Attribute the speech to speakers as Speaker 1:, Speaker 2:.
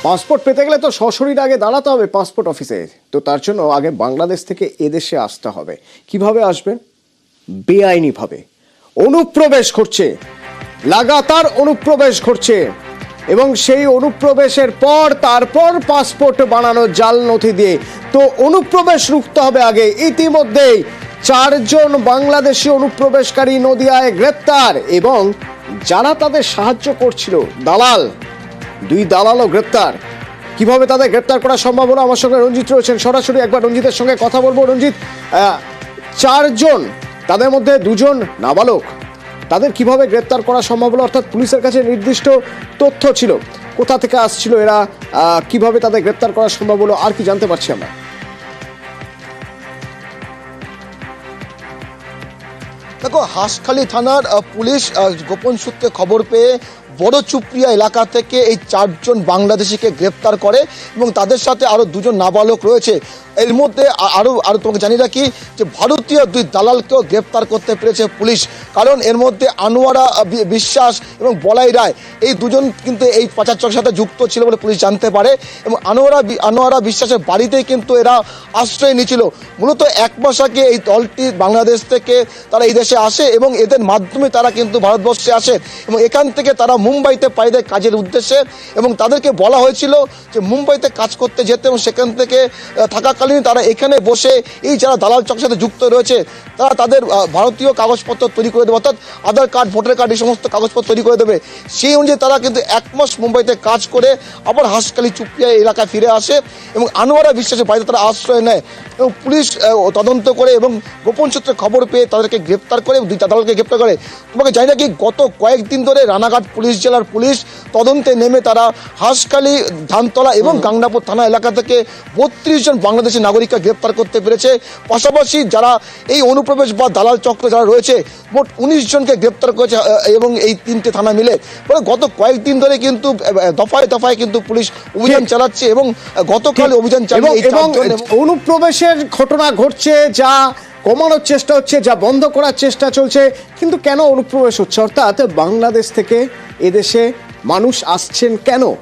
Speaker 1: Passport পেতে গেলে তো সশরীরে আগে দাঁড়াতে হবে পাসপোর্ট অফিসে। তো তার জন্য আগে বাংলাদেশ থেকে এদেশে আসতে হবে। কিভাবে আসবেন? বেআইনিভাবে অনুপ্রবেশ করছে, লাগাতার অনুপ্রবেশ করছে, এবং সেই অনুপ্রবেশের পর তারপর পাসপোর্ট বানানো জাল নথি দিয়ে। তো অনুপ্রবেশ রুখতে হবে আগে। ইতিমধ্যেই 4 জন বাংলাদেশি অনুপ্রবেশকারী নদিয়ায় গ্রেপ্তার, এবং যারা তাদের সাহায্য করছিল দালাল, 2 দালালও গ্রেপ্তার। কিভাবে তাদের গ্রেপ্তার করা সম্ভব হলো? আমার সঙ্গে রঞ্জিত রয়েছেন, সরাসরি একবার রঞ্জিতের সঙ্গে কথা বলবো। রঞ্জিত, 4 জন, তাদের মধ্যে 2 জন নাবালক, তাদের কিভাবে গ্রেপ্তার করা সম্ভব হলো? অর্থাৎ পুলিশের কাছে নির্দিষ্ট তথ্য ছিল, কোথা থেকে আসছিল এরা, কিভাবে তাদের গ্রেপ্তার করা সম্ভব হলো, আর কি জানতে পারছি আমরা?
Speaker 2: দেখো, হাঁসখালি থানার পুলিশ গোপন সূত্রে খবর পেয়ে বড় চুপড়িয়া এলাকা থেকে এই 4 জন বাংলাদেশিকে গ্রেপ্তার করে, এবং তাদের সাথে আরও 2 জন নাবালক রয়েছে। এর মধ্যে আরও তোমাকে জানিয়ে রাখি যে ভারতীয় 2 দালালকেও গ্রেপ্তার করতে পেরেছে পুলিশ। কারণ এর মধ্যে আনোয়ারা বিশ্বাস এবং বলাই রায়, এই 2 জন কিন্তু এই পাচার চক্রের সাথে যুক্ত ছিল বলে পুলিশ জানতে পারে। এবং আনোয়ারা বিশ্বাসের বাড়িতেই কিন্তু এরা আশ্রয় নিয়েছিল। মূলত 1 মাস আগে এই দলটি বাংলাদেশ থেকে তারা এই দেশে আসে, এবং এদের মাধ্যমে তারা কিন্তু ভারতবর্ষে আসে, এবং এখান থেকে তারা মুম্বাইতে পাড়ি দেয় কাজের উদ্দেশ্যে। এবং তাদেরকে বলা হয়েছিল যে মুম্বাইতে কাজ করতে যেতে, এবং সেখান থেকে থাকাকালীন তারা এখানে বসে এই যারা দালাল চক্রের সাথে যুক্ত রয়েছে তারা তাদের ভারতীয় কাগজপত্র তৈরি করে দেবে, অর্থাৎ আধার কার্ড, ভোটার কার্ড, এই সমস্ত কাগজপত্র তৈরি করে দেবে। সেই অনুযায়ী তারা কিন্তু 1 মাস মুম্বাইতে কাজ করে আবার হাঁসখালি চুপড়িয়া এলাকায় ফিরে আসে, এবং আনোয়ারা বিশ্বাসের বাড়িতে তারা আশ্রয় নেয়। এবং পুলিশ তদন্ত করে এবং গোপন সূত্রে খবর পেয়ে তাদেরকে গ্রেপ্তার করে, 2 দালালকে গ্রেপ্তার করে। তোমাকে জানি নাকি গত কয়েকদিন ধরে রানাঘাট পুলিশ জেলার পুলিশ তদন্তে নেমে তারা হাঁসখালি, ধানতলা এবং গাংনাপুর থানা এলাকা থেকে 32 জন বাংলাদেশি নাগরিককে গ্রেপ্তার করতে পেরেছে। পাশাপাশি যারা এই অনুপ্রবেশ বা দালাল চক্র যারা রয়েছে মোট 19 জনকে গ্রেপ্তার করেছে, এবং এই 3টে থানা মিলে। ফলে গত কয়েকদিন ধরে কিন্তু দফায় দফায় কিন্তু পুলিশ অভিযান চালাচ্ছে, এবং গতকাল অভিযান চালিয়ে
Speaker 1: অনুপ্রবেশের ঘটনা ঘটছে, যা কমানোর চেষ্টা হচ্ছে, যা বন্ধ করার চেষ্টা চলছে, কিন্তু কেন অনুপ্রবেশ হচ্ছে? অর্থাৎ বাংলাদেশ থেকে এদেশে মানুষ আসছেন কেন?